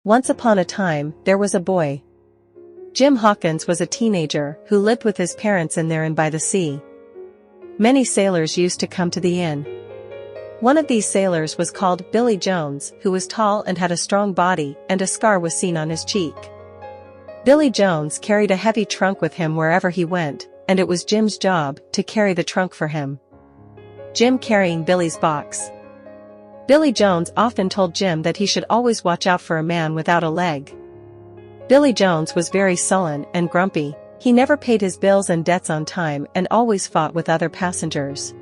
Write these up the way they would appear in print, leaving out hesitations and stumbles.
Once upon a time, there was a boy. Jim Hawkins was a teenager who lived with his parents in their inn by the sea. Many sailors used to come to the inn. One of these sailors was called Billy Jones, who was tall and had a strong body, and a scar was seen on his cheek. Billy Jones carried a heavy trunk with him wherever he went, and it was Jim's job to carry the trunk for him. Jim carrying Billy's box. Billy Jones often told Jim that he should always watch out for a man without a leg. Billy Jones was very sullen and grumpy. He never paid his bills and debts on time and always fought with other passengers.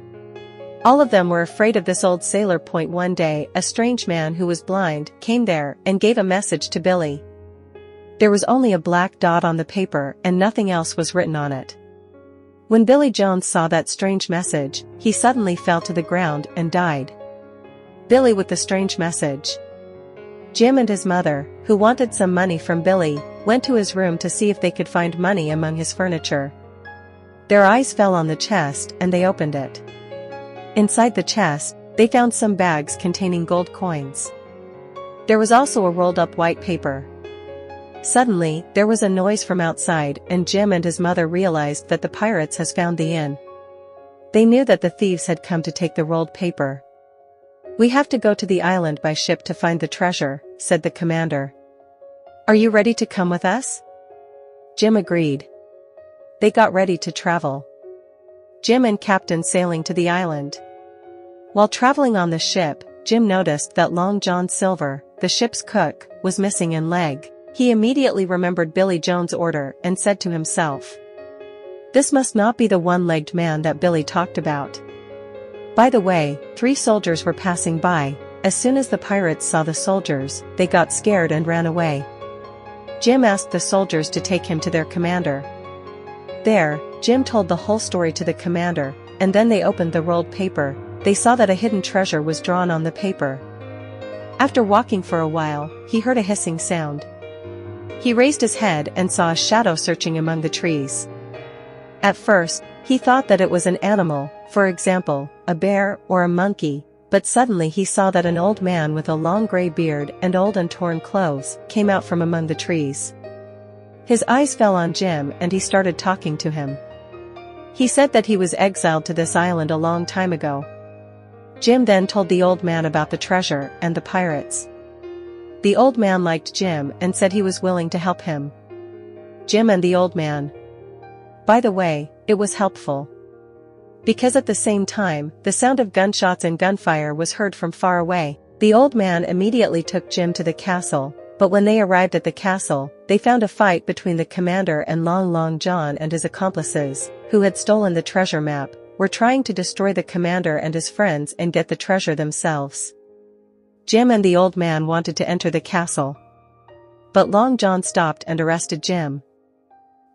All of them were afraid of this old sailor. One day, a strange man who was blind came there and gave a message to Billy. There was only a black dot on the paper and nothing else was written on it. When Billy Jones saw that strange message, he suddenly fell to the ground and died. Billy with the strange message. Jim and his mother, who wanted some money from Billy, went to his room to see if they could find money among his furniture. Their eyes fell on the chest and they opened it. Inside the chest, they found some bags containing gold coins. There was also a rolled-up white paper. Suddenly, there was a noise from outside and Jim and his mother realized that the pirates has found the inn. They knew that the thieves had come to take the rolled paper. "We have to go to the island by ship to find the treasure," said the commander. "Are you ready to come with us?" Jim agreed. They got ready to travel. Jim and Captain sailing to the island. While traveling on the ship, Jim noticed that Long John Silver, the ship's cook, was missing a leg. He immediately remembered Billy Jones' order and said to himself, "This must not be the one-legged man that Billy talked about." By the way, 3 soldiers were passing by. As soon as the pirates saw the soldiers, they got scared and ran away. Jim asked the soldiers to take him to their commander. There, Jim told the whole story to the commander, and then they opened the rolled paper. They saw that a hidden treasure was drawn on the paper. After walking for a while, he heard a hissing sound. He raised his head and saw a shadow searching among the trees. At first, he thought that it was an animal, for example, a bear or a monkey, but suddenly he saw that an old man with a long gray beard and old and torn clothes came out from among the trees. His eyes fell on Jim and he started talking to him. He said that he was exiled to this island a long time ago. Jim then told the old man about the treasure and the pirates. The old man liked Jim and said he was willing to help him. Jim and the old man. By the way, it was helpful. Because at the same time, the sound of gunshots and gunfire was heard from far away. The old man immediately took Jim to the castle, but when they arrived at the castle, they found a fight between the commander and Long John and his accomplices, who had stolen the treasure map, were trying to destroy the commander and his friends and get the treasure themselves. Jim and the old man wanted to enter the castle. But Long John stopped and arrested Jim.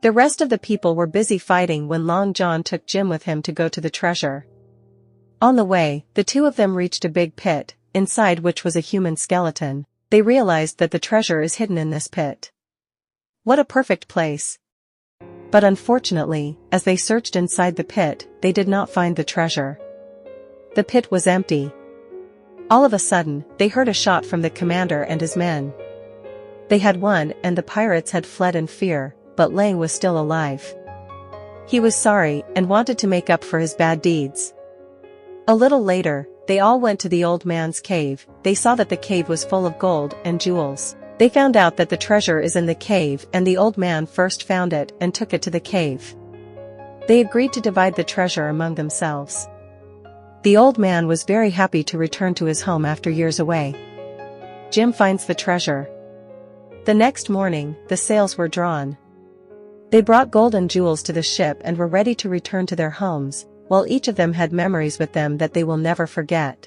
The rest of the people were busy fighting when Long John took Jim with him to go to the treasure. On the way, the two of them reached a big pit, inside which was a human skeleton. They realized that the treasure is hidden in this pit. What a perfect place! But unfortunately, as they searched inside the pit, they did not find the treasure. The pit was empty. All of a sudden, they heard a shot from the commander and his men. They had won and the pirates had fled in fear, but Lang was still alive. He was sorry and wanted to make up for his bad deeds. A little later, they all went to the old man's cave. They saw that the cave was full of gold and jewels. They found out that the treasure is in the cave and the old man first found it and took it to the cave. They agreed to divide the treasure among themselves. The old man was very happy to return to his home after years away. Jim finds the treasure. The next morning, the sails were drawn. They brought gold and jewels to the ship and were ready to return to their homes, while each of them had memories with them that they will never forget.